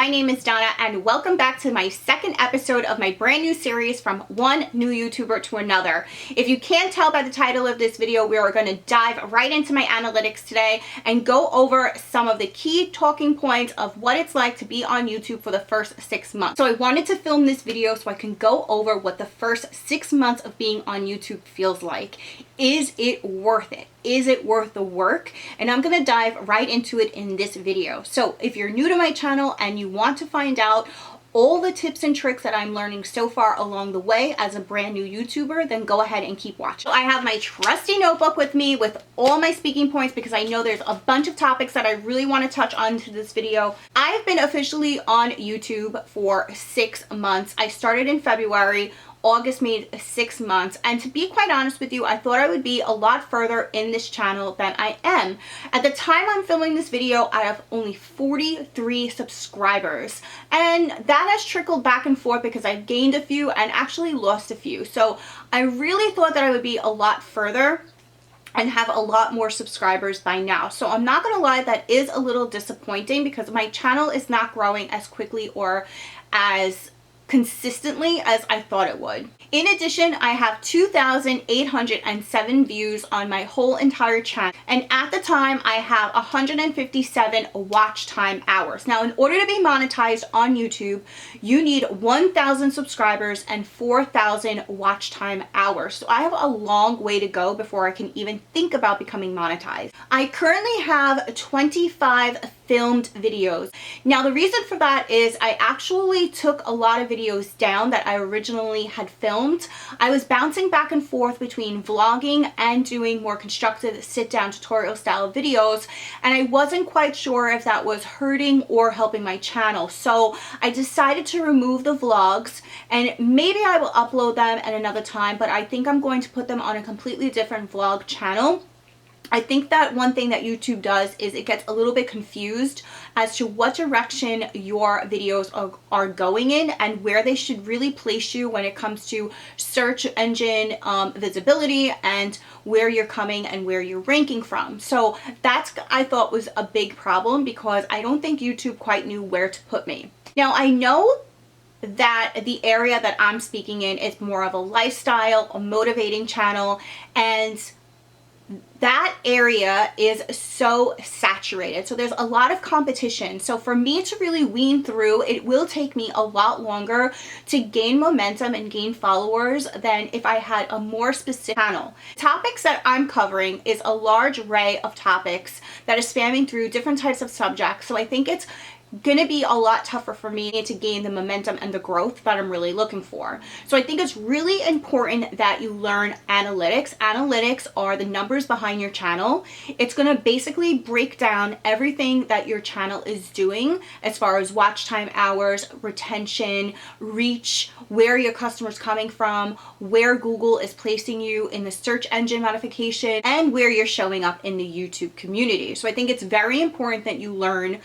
my name is Donna and welcome back to my second episode of my brand new series From One New YouTuber to Another. If you can't tell by the title of this video, we are going to dive right into my analytics today and go over some of the key talking points of what it's like to be on YouTube for the first 6 months. So I wanted to film this video so I can go over what the first 6 months of being on YouTube feels like. Is it worth it? Is it worth the work? And I'm going to dive right into it in this video. So if you're new to my channel and you want to find out all the tips and tricks that I'm learning so far along the way as a brand new YouTuber, then go ahead and keep watching. So I have my trusty notebook with me with all my speaking points because I know there's a bunch of topics that I really want to touch on to this video. I've been officially on YouTube for 6 months. I started in February. August made 6 months, and to be quite honest with you, I thought I would be a lot further in this channel than I am. At the time I'm filming this video, I have only 43 subscribers, and that has trickled back and forth because I've gained a few and actually lost a few. So I really thought that I would be a lot further and have a lot more subscribers by now. So I'm not gonna lie, that is a little disappointing because my channel is not growing as quickly or as consistently as I thought it would. In addition, I have 2,807 views on my whole entire channel, and at the time I have 157 watch time hours. Now, in order to be monetized on YouTube, you need 1,000 subscribers and 4,000 watch time hours. So I have a long way to go before I can even think about becoming monetized. I currently have 25 filmed videos. Now, the reason for that is I actually took a lot of videos down that I originally had filmed. I was bouncing back and forth between vlogging and doing more constructive sit-down tutorial style videos, and I wasn't quite sure if that was hurting or helping my channel. So I decided to remove the vlogs, and maybe I will upload them at another time, but I think I'm going to put them on a completely different vlog channel. I think that one thing that YouTube does is it gets a little bit confused as to what direction your videos are going in and where they should really place you when it comes to search engine visibility and where you're coming and where you're ranking from. So that's, I thought, was a big problem because I don't think YouTube quite knew where to put me. Now, I know that the area that I'm speaking in is more of a lifestyle, a motivating channel, and that area is so saturated. So there's a lot of competition. So for me to really wean through, it will take me a lot longer to gain momentum and gain followers than if I had a more specific channel. Topics that I'm covering is a large array of topics that is spamming through different types of subjects. So I think it's gonna be a lot tougher for me to gain the momentum and the growth that I'm really looking for. So I think it's really important that you learn analytics. Analytics are the numbers behind your channel. It's gonna basically break down everything that your channel is doing as far as watch time hours, retention, reach, where your customer's coming from, where Google is placing you in the search engine modification, and where you're showing up in the YouTube community. So I think it's very important that you learn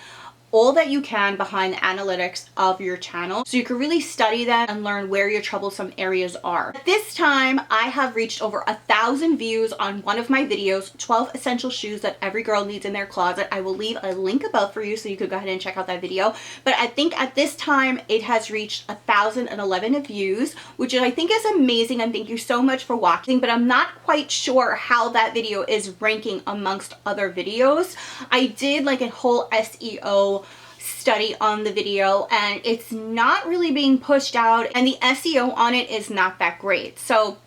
all that you can behind the analytics of your channel so you can really study them and learn where your troublesome areas are. At this time, I have reached over 1,000 views on one of my videos, 12 essential shoes that every girl needs in their closet. I will leave a link above for you so you could go ahead and check out that video. But I think at this time it has reached 1,011 views, which I think is amazing, and thank you so much for watching. But I'm not quite sure how that video is ranking amongst other videos. I did like a whole SEO study on the video, and it's not really being pushed out, and the SEO on it is not that great. So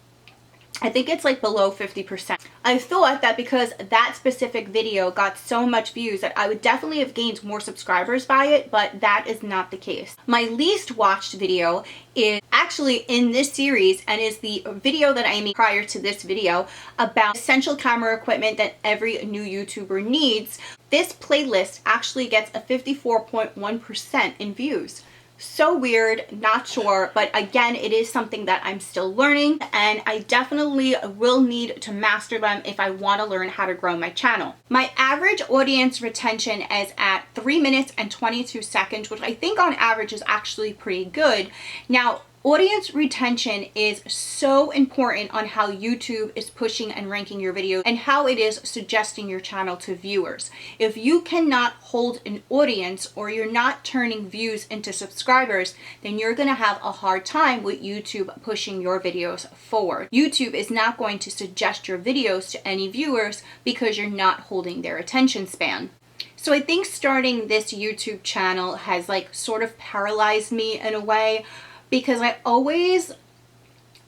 I think it's like below 50%. I thought that because that specific video got so much views that I would definitely have gained more subscribers by it, but that is not the case. My least watched video is actually in this series and is the video that I made prior to this video about essential camera equipment that every new YouTuber needs. This playlist actually gets a 54.1% in views. So weird, not sure, but again, it is something that I'm still learning, and I definitely will need to master them if I want to learn how to grow my channel. My average audience retention is at 3 minutes and 22 seconds, which I think on average is actually pretty good. Now, Audience retention is so important on how YouTube is pushing and ranking your videos and how it is suggesting your channel to viewers. If you cannot hold an audience or you're not turning views into subscribers, then you're going to have a hard time with YouTube pushing your videos forward. YouTube is not going to suggest your videos to any viewers because you're not holding their attention span. So I think starting this YouTube channel has like sort of paralyzed me in a way, because I always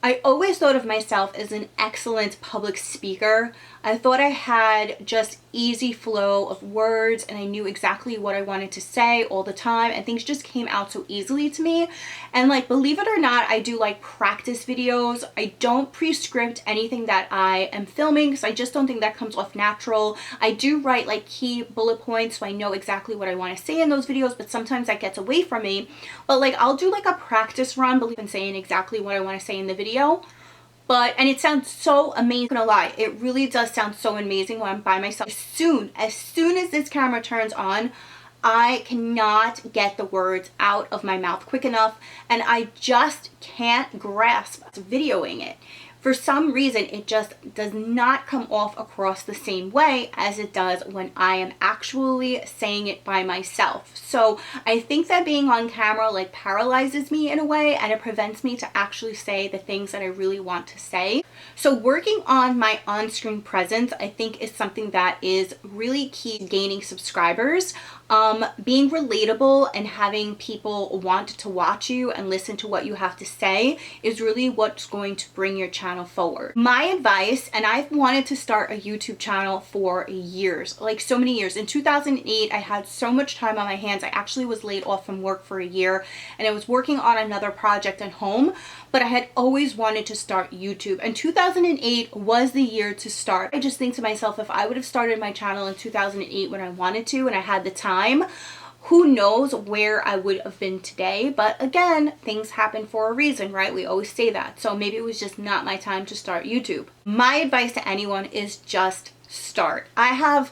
thought of myself as an excellent public speaker. I thought I had just easy flow of words and I knew exactly what I wanted to say all the time, and things just came out so easily to me. And like, believe it or not, I do like practice videos. I don't pre-script anything that I am filming because I just don't think that comes off natural. I do write like key bullet points so I know exactly what I want to say in those videos, but sometimes that gets away from me. But like, I'll do like a practice run, believe in saying exactly what I want to say in the video. And it sounds so amazing, I'm not gonna lie, it really does sound so amazing when I'm by myself. As soon as this camera turns on, I cannot get the words out of my mouth quick enough, and I just can't grasp videoing it. For some reason, it just does not come off across the same way as it does when I am actually saying it by myself. So I think that being on camera like paralyzes me in a way, and it prevents me to actually say the things that I really want to say. So working on my on-screen presence, I think, is something that is really key to gaining subscribers. Being relatable and having people want to watch you and listen to what you have to say is really what's going to bring your channel forward. My advice, and I've wanted to start a YouTube channel for years, like so many years. In 2008, I had so much time on my hands. I actually was laid off from work for a year and I was working on another project at home, but I had always wanted to start YouTube, and 2008 was the year to start. I just think to myself, if I would have started my channel in 2008 when I wanted to and I had the time, who knows where I would have been today. But again, things happen for a reason, right? We always say that. So maybe it was just not my time to start YouTube. My advice to anyone is just start. I have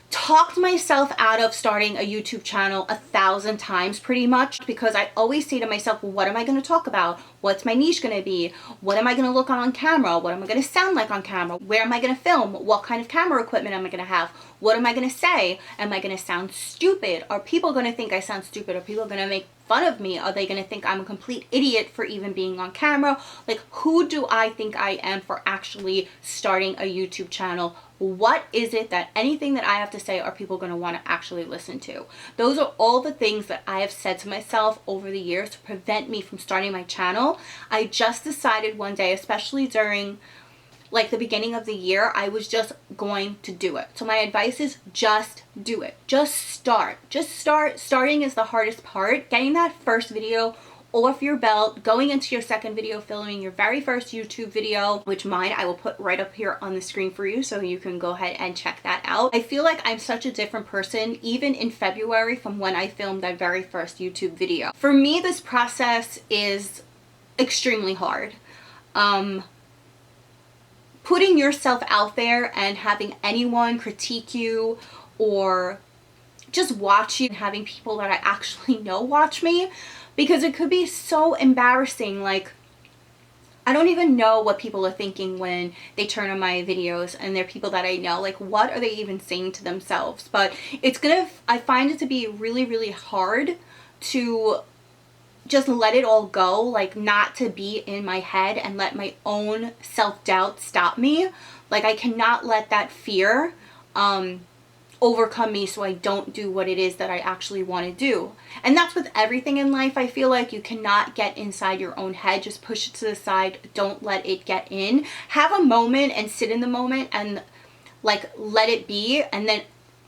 talked myself out of starting a YouTube channel 1,000 times pretty much, because I always say to myself, well, what am I going to talk about? What's my niche going to be? What am I going to look on camera? What am I going to sound like on camera? Where am I going to film? What kind of camera equipment am I going to have? What am I going to say? Am I going to sound stupid? Are people going to think I sound stupid? Are people going to make fun of me? Are they going to think I'm a complete idiot for even being on camera? Like, who do I think I am for actually starting a YouTube channel? What is it that anything that I have to say are people going to want to actually listen to? Those are all the things that I have said to myself over the years to prevent me from starting my channel. I just decided one day, especially during like the beginning of the year, I was just going to do it. So my advice is just do it. Just start. Just start. Starting is the hardest part. Getting that first video off your belt, going into your second video, filming your very first YouTube video, which mine I will put right up here on the screen for you so you can go ahead and check that out. I feel like I'm such a different person even in February from when I filmed that very first YouTube video. For me, this process is extremely hard. Putting yourself out there and having anyone critique you or just watch you, and having people that I actually know watch me, because it could be so embarrassing. Like, I don't even know what people are thinking when they turn on my videos, and they're people that I know. Like, what are they even saying to themselves? But I find it to be really, really hard to just let it all go, like not to be in my head and let my own self-doubt stop me. Like, I cannot let that fear overcome me so I don't do what it is that I actually want to do. And that's with everything in life. I feel like you cannot get inside your own head. Just push it to the side. Don't let it get in. Have a moment and sit in the moment and like let it be, and then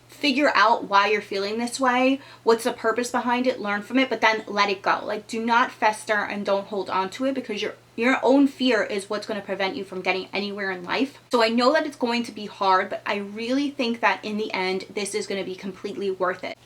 figure out why you're feeling this way, what's the purpose behind it, learn from it, but then let it go. Like, do not fester and don't hold on to it, because your own fear is what's going to prevent you from getting anywhere in life. So I know that it's going to be hard, but I really think that in the end, this is going to be completely worth it.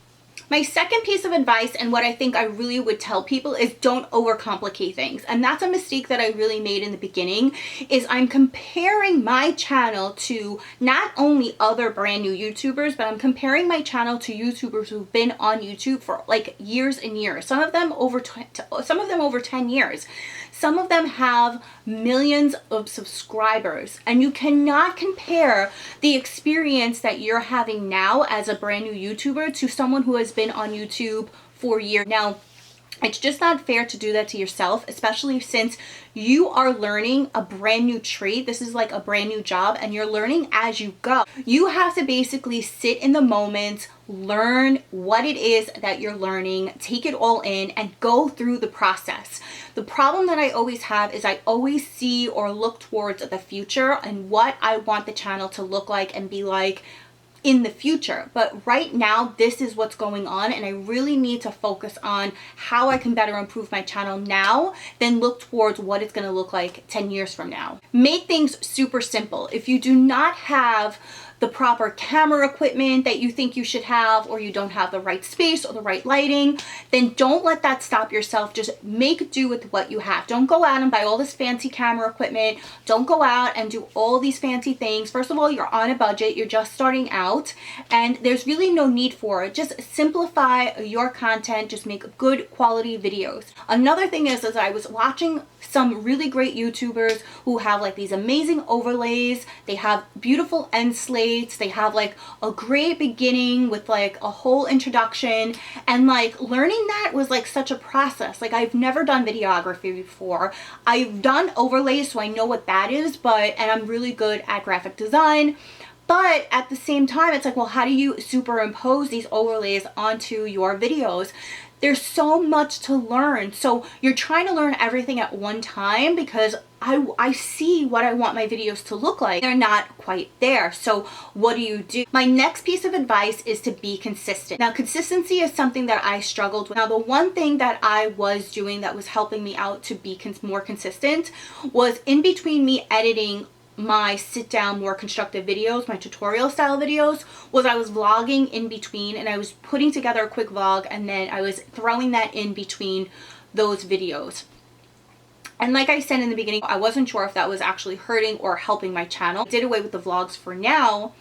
My second piece of advice, and what I think I really would tell people, is don't overcomplicate things. And that's a mistake that I really made in the beginning, is I'm comparing my channel to not only other brand new YouTubers, but I'm comparing my channel to YouTubers who've been on YouTube for like years and years. Some of them over 10 years. Some of them have millions of subscribers, and you cannot compare the experience that you're having now as a brand new YouTuber to someone who has been on YouTube for years. Now, it's just not fair to do that to yourself, especially since you are learning a brand new trade. This is like a brand new job, and you're learning as you go. You have to basically sit in the moment, learn what it is that you're learning, take it all in, and go through the process. The problem that I always have is I always see or look towards the future and what I want the channel to look like and be like in the future. But right now, this is what's going on, and I really need to focus on how I can better improve my channel now than look towards what it's going to look like 10 years from now. Make things super simple. If you do not have the proper camera equipment that you think you should have, or you don't have the right space or the right lighting, then don't let that stop yourself. Just make do with what you have. Don't go out and buy all this fancy camera equipment. Don't go out and do all these fancy things. First of all, you're on a budget, you're just starting out, and there's really no need for it. Just simplify your content, just make good quality videos. Another thing is I was watching some really great YouTubers who have like these amazing overlays. They have beautiful end slates. They have like a great beginning with like a whole introduction, and like learning that was like such a process. Like, I've never done videography before. I've done overlays, so I know what that is, and I'm really good at graphic design. But at the same time, it's like, well, how do you superimpose these overlays onto your videos? There's so much to learn. So you're trying to learn everything at one time, because I see what I want my videos to look like. They're not quite there. So what do? My next piece of advice is to be consistent. Now, consistency is something that I struggled with. Now, the one thing that I was doing that was helping me out to be more consistent was, in between me editing my sit down, more constructive videos, my tutorial style videos, was I was vlogging in between, and I was putting together a quick vlog, and then I was throwing that in between those videos. And like I said in the beginning, I wasn't sure if that was actually hurting or helping my channel. I did away with the vlogs for now,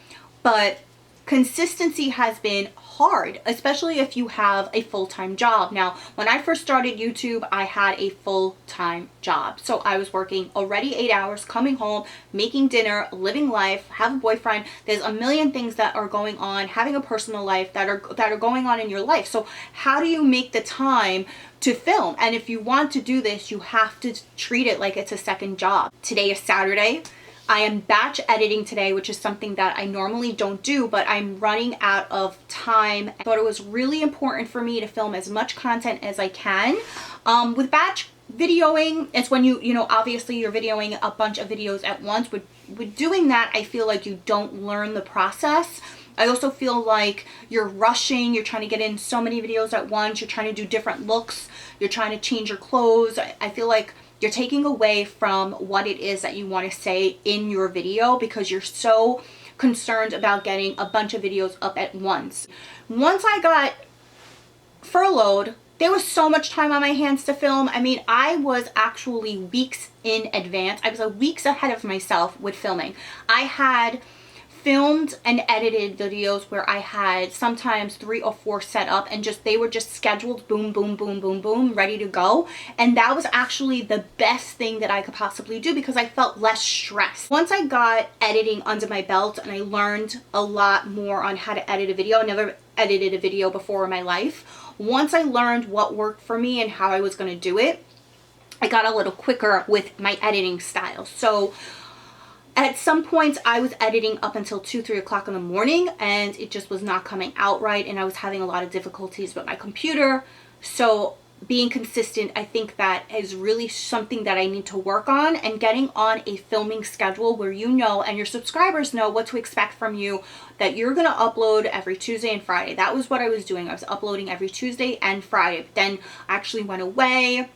but consistency has been hard, especially if you have a full-time job. Now, when I first started YouTube, I had a full-time job. So I was working already 8 hours, coming home, making dinner, living life, have a boyfriend. There's a million things that are going on, having a personal life that are going on in your life. So how do you make the time to film? And if you want to do this, you have to treat it like it's a second job. Today is Saturday. I am batch editing today, which is something that I normally don't do, but I'm running out of time. I thought it was really important for me to film as much content as I can. With batch videoing, it's when you know, obviously you're videoing a bunch of videos at once. With doing that, I feel like you don't learn the process. I also feel like you're rushing, you're trying to get in so many videos at once, you're trying to do different looks, you're trying to change your clothes. I feel like you're taking away from what it is that you want to say in your video, because you're so concerned about getting a bunch of videos up at once. Once I got furloughed, there was so much time on my hands to film. I mean, I was actually weeks in advance. I was weeks ahead of myself with filming. I had filmed and edited videos where I had sometimes 3 or 4 set up, and they were just scheduled, boom, boom, boom, boom, boom, ready to go. And that was actually the best thing that I could possibly do, because I felt less stressed. Once I got editing under my belt and I learned a lot more on how to edit a video, I never edited a video before in my life. Once I learned what worked for me and how I was going to do it, I got a little quicker with my editing style. So at some points, I was editing up until 2, 3 o'clock in the morning, and it just was not coming out right, and I was having a lot of difficulties with my computer. So being consistent, I think that is really something that I need to work on, and getting on a filming schedule where you know, and your subscribers know what to expect from you, that you're going to upload every Tuesday and Friday. That was what I was doing. I was uploading every Tuesday and Friday. Then I actually went away.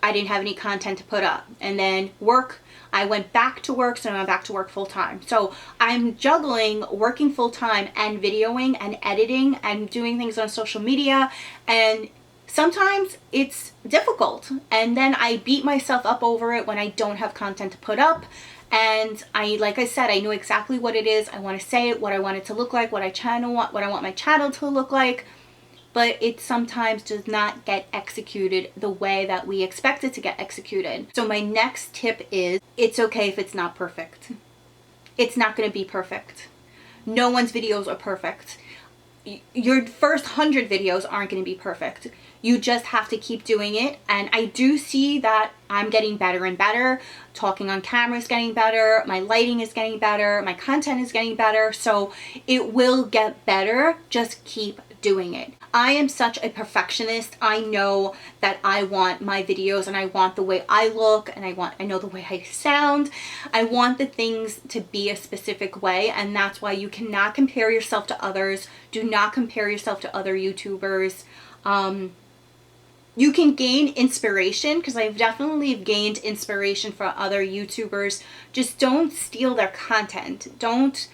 I didn't have any content to put up. And then work, I went back to work, so now I'm back to work full time. So I'm juggling working full time and videoing and editing and doing things on social media, and sometimes it's difficult, and then I beat myself up over it when I don't have content to put up. And like I said, I know exactly what it is. I want to say it, what I want it to look like, what I want my channel to look like, but it sometimes does not get executed the way that we expect it to get executed. So my next tip is, it's okay if it's not perfect. It's not going to be perfect. No one's videos are perfect. Your first 100 videos aren't going to be perfect. You just have to keep doing it. And I do see that I'm getting better and better. Talking on camera is getting better. My lighting is getting better. My content is getting better. So it will get better. Just keep doing it. I am such a perfectionist. I know that I want my videos, and I want the way I look, and I know the way I sound. I want the things to be a specific way, and that's why you cannot compare yourself to others. Do not compare yourself to other YouTubers. You can gain inspiration, because I've definitely gained inspiration from other YouTubers. Just don't steal their content. Don't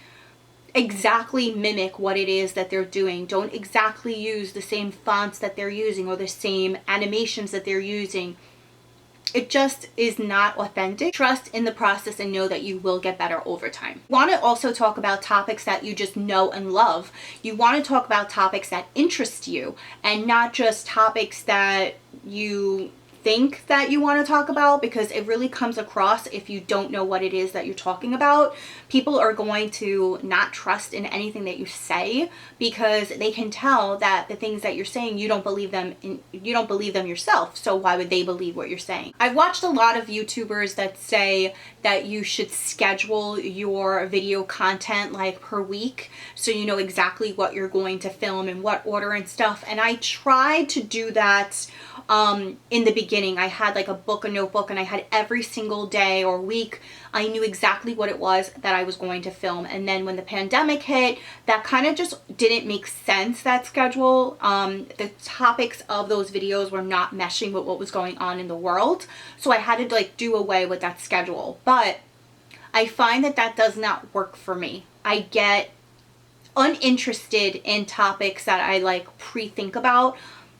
exactly mimic what it is that they're doing. Don't exactly use the same fonts that they're using or the same animations that they're using. It just is not authentic. Trust in the process and know that you will get better over time. You want to also talk about topics that you just know and love. You want to talk about topics that interest you, and not just topics that you think that you want to talk about, because it really comes across, if you don't know what it is that you're talking about, people are going to not trust in anything that you say, because they can tell that the things that you're saying, you don't believe them yourself. So why would they believe what you're saying? I've watched a lot of YouTubers that say that you should schedule your video content like per week, so you know exactly what you're going to film in what order and stuff. And I tried to do that in the beginning. I had like a notebook, and I had every single day or week, I knew exactly what it was that I was going to film. And then when the pandemic hit, that kind of just didn't make sense, that schedule. The topics of those videos were not meshing with what was going on in the world. So I had to like do away with that schedule. But I find that that does not work for me. I get uninterested in topics that I like pre-think about.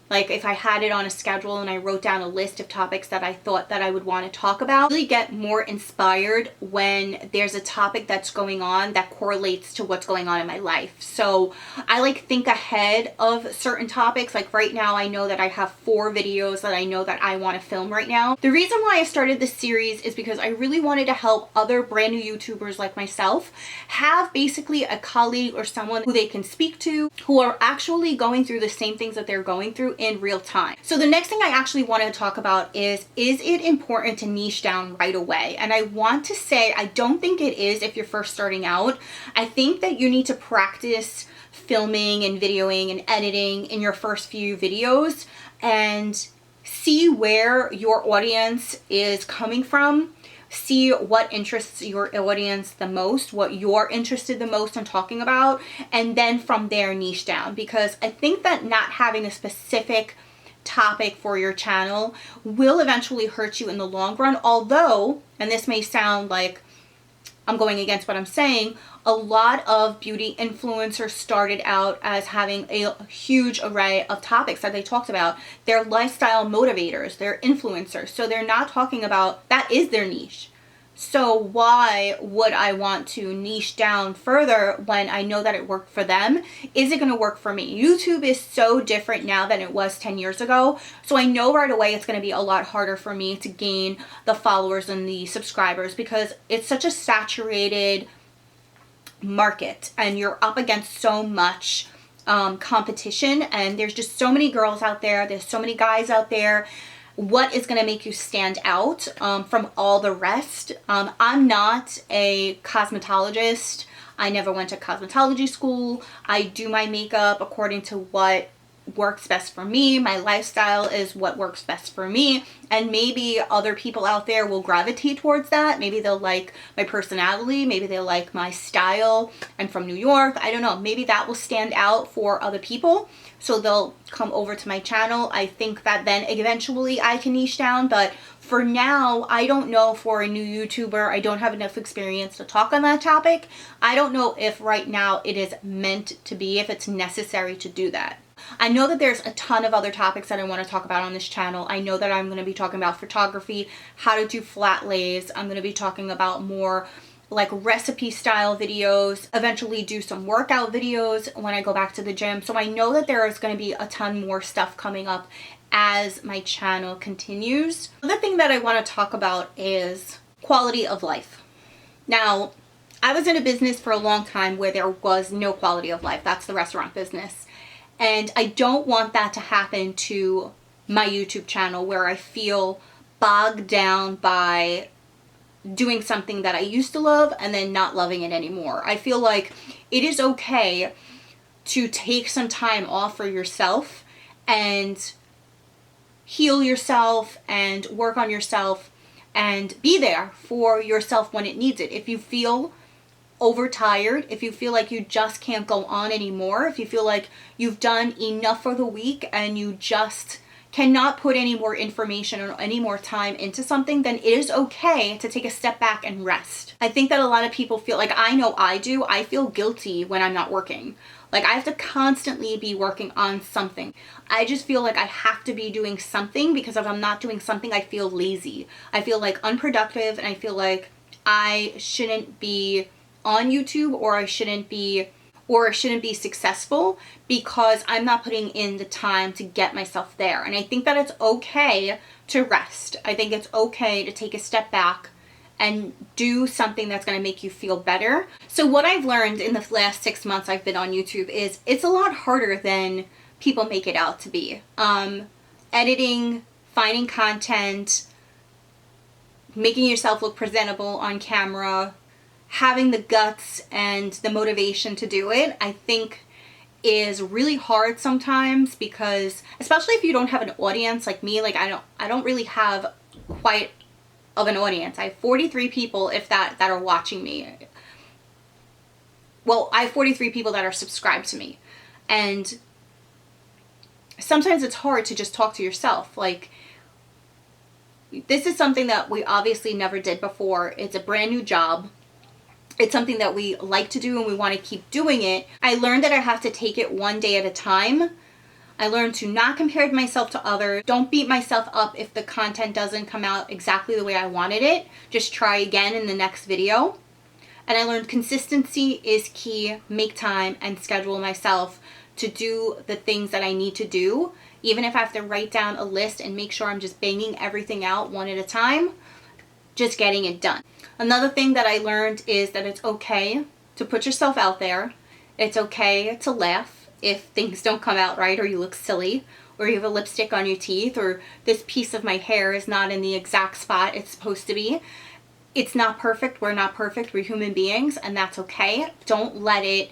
Like if I had it on a schedule and I wrote down a list of topics that I thought that I would want to talk about, I really get more inspired when there's a topic that's going on that correlates to what's going on in my life. So I like think ahead of certain topics. Like right now, I know that I have 4 videos that I know that I want to film right now. The reason why I started this series is because I really wanted to help other brand new YouTubers like myself have basically a colleague or someone who they can speak to, who are actually going through the same things that they're going through in real time. So the next thing I actually want to talk about is it important to niche down right away? And I want to say, I don't think it is if you're first starting out. I think that you need to practice filming and videoing and editing in your first few videos and see where your audience is coming from. See what interests your audience the most, what you're interested the most in talking about, and then from there niche down. Because I think that not having a specific topic for your channel will eventually hurt you in the long run. Although, and this may sound like I'm going against what I'm saying, a lot of beauty influencers started out as having a huge array of topics that they talked about. They're lifestyle motivators, they're influencers. So they're not talking about, that is their niche. So why would I want to niche down further when I know that it worked for them? Is it going to work for me? YouTube is so different now than it was 10 years ago. So I know right away it's going to be a lot harder for me to gain the followers and the subscribers, because it's such a saturated market and you're up against so much competition, and there's just so many girls out there, there's so many guys out there. What is going to make you stand out from all the rest? I'm not a cosmetologist. I never went to cosmetology school. I do my makeup according to what works best for me. My lifestyle is what works best for me. And maybe other people out there will gravitate towards that. Maybe they'll like my personality. Maybe they'll like my style. I'm from New York. I don't know. Maybe that will stand out for other people. So they'll come over to my channel. I think that then eventually I can niche down. But for now, I don't know, for a new YouTuber, I don't have enough experience to talk on that topic. I don't know if right now it is meant to be, if it's necessary to do that. I know that there's a ton of other topics that I want to talk about on this channel. I know that I'm going to be talking about photography, how to do flat lays. I'm going to be talking about more like recipe style videos, eventually do some workout videos when I go back to the gym. So I know that there is going to be a ton more stuff coming up as my channel continues. The thing that I want to talk about is quality of life. Now, I was in a business for a long time where there was no quality of life. That's the restaurant business. And I don't want that to happen to my YouTube channel, where I feel bogged down by doing something that I used to love and then not loving it anymore. I feel like it is okay to take some time off for yourself and heal yourself and work on yourself and be there for yourself when it needs it. If you feel overtired, if you feel like you just can't go on anymore, if you feel like you've done enough for the week and you just cannot put any more information or any more time into something, then it is okay to take a step back and rest. I think that a lot of people feel like, I know I do, I feel guilty when I'm not working. Like I have to constantly be working on something. I just feel like I have to be doing something, because if I'm not doing something, I feel lazy. I feel like unproductive, and I feel like I shouldn't be on YouTube, or I shouldn't be successful because I'm not putting in the time to get myself there. And I think that it's okay to rest. I think it's okay to take a step back and do something that's going to make you feel better. So what I've learned in the last 6 months I've been on YouTube is it's a lot harder than people make it out to be. Editing, finding content, making yourself look presentable on camera, having the guts and the motivation to do it, I think is really hard sometimes, because especially if you don't have an audience like me, like I don't really have quite of an audience. I have 43 people, if that are watching me. Well, I have 43 people that are subscribed to me. And sometimes it's hard to just talk to yourself. Like, this is something that we obviously never did before. It's a brand new job. It's something that we like to do and we want to keep doing it. I learned that I have to take it one day at a time. I learned to not compare myself to others. Don't beat myself up if the content doesn't come out exactly the way I wanted it. Just try again in the next video. And I learned consistency is key. Make time and schedule myself to do the things that I need to do. Even if I have to write down a list and make sure I'm just banging everything out one at a time, just getting it done. Another thing that I learned is that it's okay to put yourself out there. It's okay to laugh if things don't come out right, or you look silly, or you have a lipstick on your teeth, or this piece of my hair is not in the exact spot it's supposed to be. It's not perfect. We're not perfect. We're human beings, and that's okay. Don't let it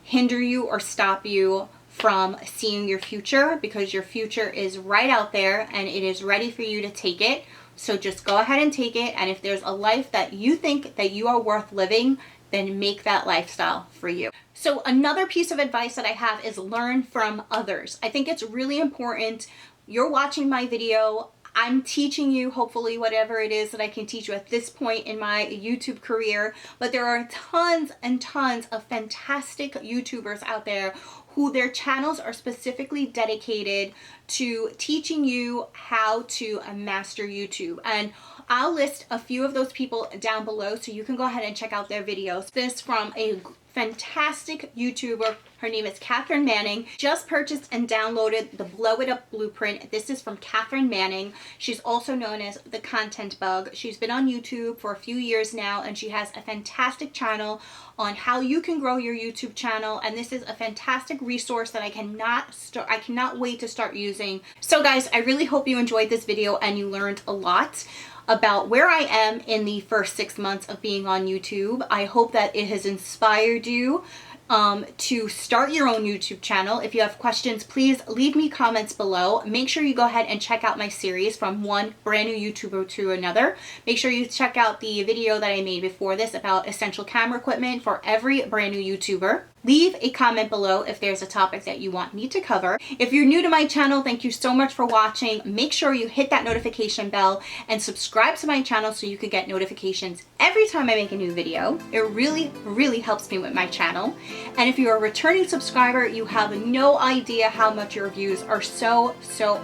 hinder you or stop you from seeing your future, because your future is right out there and it is ready for you to take it. So just go ahead and take it. And if there's a life that you think that you are worth living, then make that lifestyle for you. So another piece of advice that I have is learn from others. I think it's really important. You're watching my video. I'm teaching you, hopefully, whatever it is that I can teach you at this point in my YouTube career. But there are tons and tons of fantastic YouTubers out there who their channels are specifically dedicated to teaching you how to master YouTube. And I'll list a few of those people down below so you can go ahead and check out their videos. This from a fantastic YouTuber. Her name is Catherine Manning. Just purchased and downloaded the Blow It Up Blueprint. This is from Catherine Manning. She's also known as the Content Bug. She's been on YouTube for a few years now, and she has a fantastic channel on how you can grow your YouTube channel. And this is a fantastic resource that I cannot wait to start using. So guys, I really hope you enjoyed this video and you learned a lot about where I am in the first 6 months of being on YouTube. I hope that it has inspired you to start your own YouTube channel. If you have questions, please leave me comments below. Make sure you go ahead and check out my series from one brand new YouTuber to another. Make sure you check out the video that I made before this about essential camera equipment for every brand new YouTuber. Leave a comment below if there's a topic that you want me to cover. If you're new to my channel, thank you so much for watching. Make sure you hit that notification bell and subscribe to my channel so you can get notifications every time I make a new video. It really, really helps me with my channel. And if you're a returning subscriber, you have no idea how much your views are so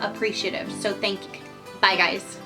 appreciative. So thank you. Bye guys.